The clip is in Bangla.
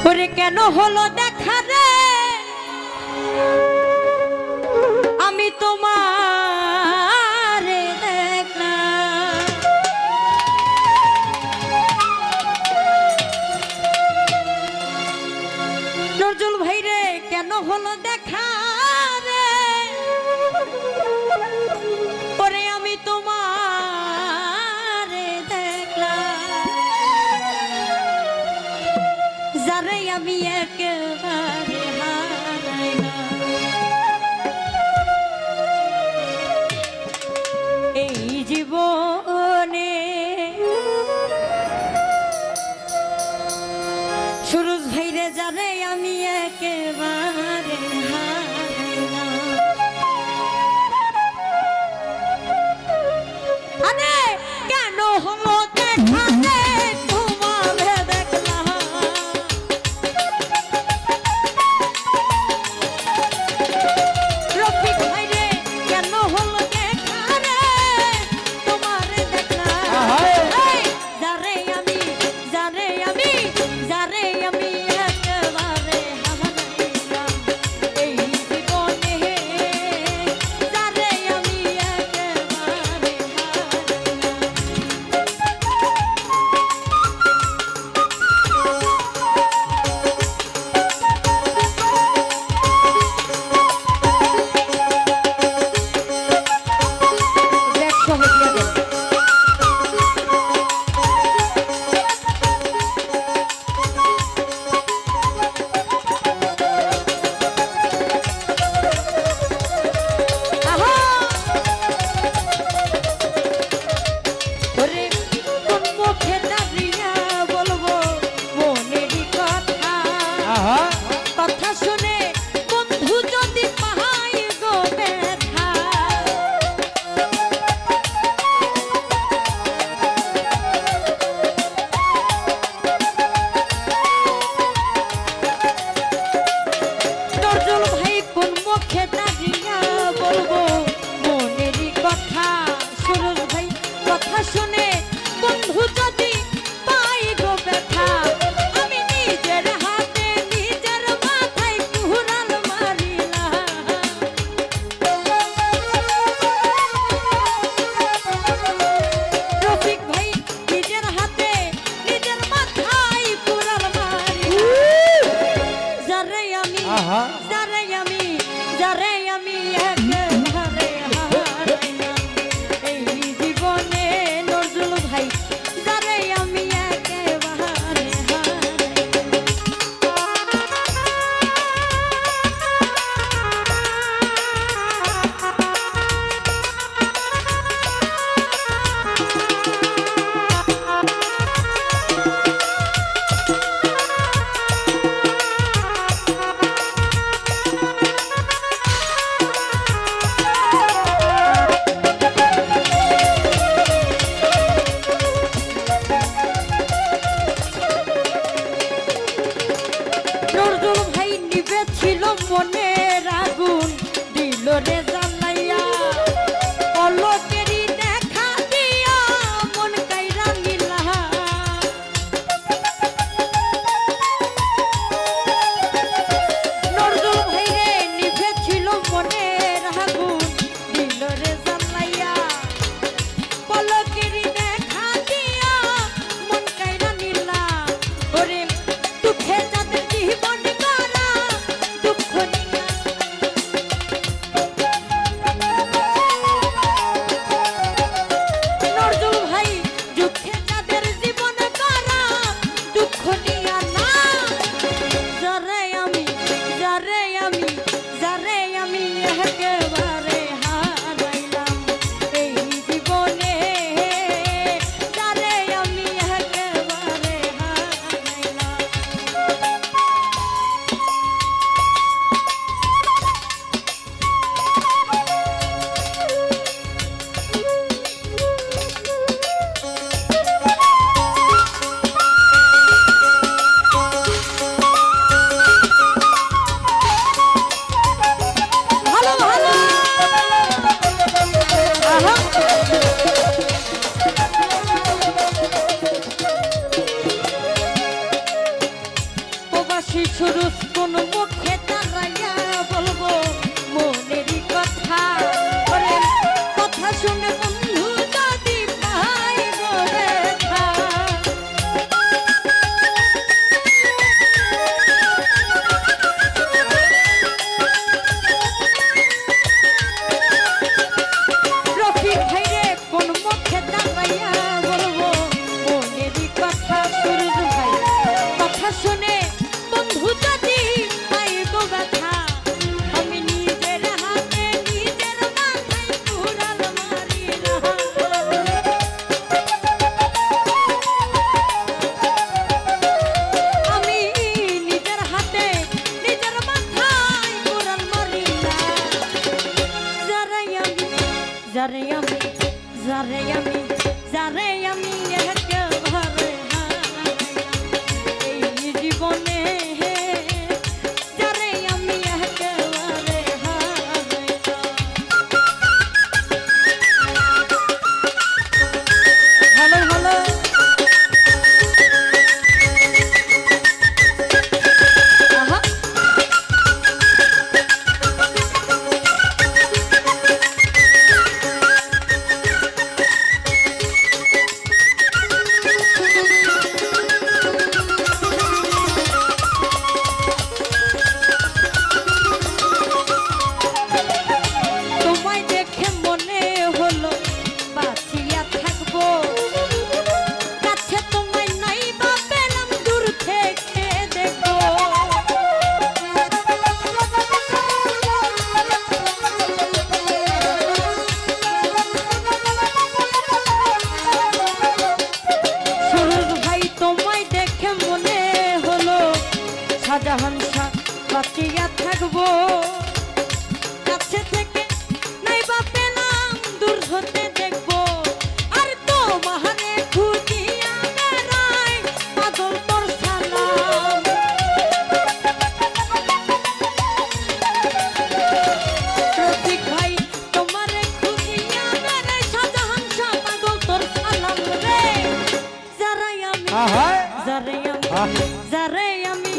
ওরে কেন হলো দেখা রে আমি তোমার দেখলাম নজরুল ভাই রে কেন হলো দেখা রে ওরে আমি তোমার দেখলাম যারে আমি একেবারে হারাইলাম এই জীবনে সুরজ ভাইরে যারে আমি একেবারে হারাইলাম আরে কেন হলো দেখা রে তোমারে দেখলাম রফিক ভাইরে কেন হলো দেখা রে তোমারে দেখলাম যারে আমি একেবারে হারাইলাম এই জীবনে যারে আমি একেবারে হারাইলাম দেখো হইয়া গেল ওরে কোন মুখে দাঁড়িয়া বলবো মনেরই কথা কথা শুনে বন্ধু যদি পাহাই গো ব্যথা নজরুল ভাই কোন মুখে দাঁড়িয়া বলবো মনেরই কথা সুরজ ভাই কথা শুনে বন্ধু যদি পাই গো ব্যথা আমি নিজের হাতে নিজের মাথায় কুড়াল মারিলাম রফিক ভাই নিজের হাতে নিজের মাথায় কুড়াল মারিলাম যারে আমি একেবারে হারাইলাম এই জীবনে নজরুল ভাই যারে আমি একেবারে নজরুল ভাই নিবে ছিল মনের আগুন দিল রে জ্বালাইয়া পলকেরই দেখা দিয়া মন কাইরা নিলা নজরুল ভাই রে নিবে ছিল মনের আগুন দিল রে জ্বালাইয়া পলকেরই দেখা দিয়া মন কাইরা নিলা ওরে দুঃখে যাদের জীবন করা দুঃখ নিয়া সুরুজ কোন মুখে দাঁড়াইয়া বলবো মনেরই কথা ওরে কথা শুনে বন্ধু যদি পাই গো ব্যথা রফিক ভাইরে কোন মুখে দাঁড়াইয়া বলবো মনেরই কথা সুরুজ ভাই কথা শুনে বন্ধু যদি পাই গো ব্যথা আমি নিজের হাতে নিজের মাথায় কুড়াল মারিলাম আমি নিজের হাতে নিজের মাথায় কুড়াল মারিলাম যারে আমি যারে আমি যারে আমি একেবারে হারাইলাম এই জীবনে যারে আমি একেবারে হারাইলাম ভালো ভালো আহা তোমায় দেখে মনে হলো বাঁচিয়া থাকবো কাছে তোমায় নাই বা পেলাম দূর থেকে দেখো সুরজ ভাই তোমায় দেখে মনে হলো শাহজাহান শাহ বাঁচিয়া থাকবো কাছে থেকে নাই বা পেলাম দূর হতে দেখবো আর তোমারে খুঁজিয়া বেড়াই পাগল তোর সালাম রফিক ভাই তোমারে খুঁজিয়া বেড়াই শাহজাহান শাহ পাগল তোর সালাম রে যারে আমি যারে আমি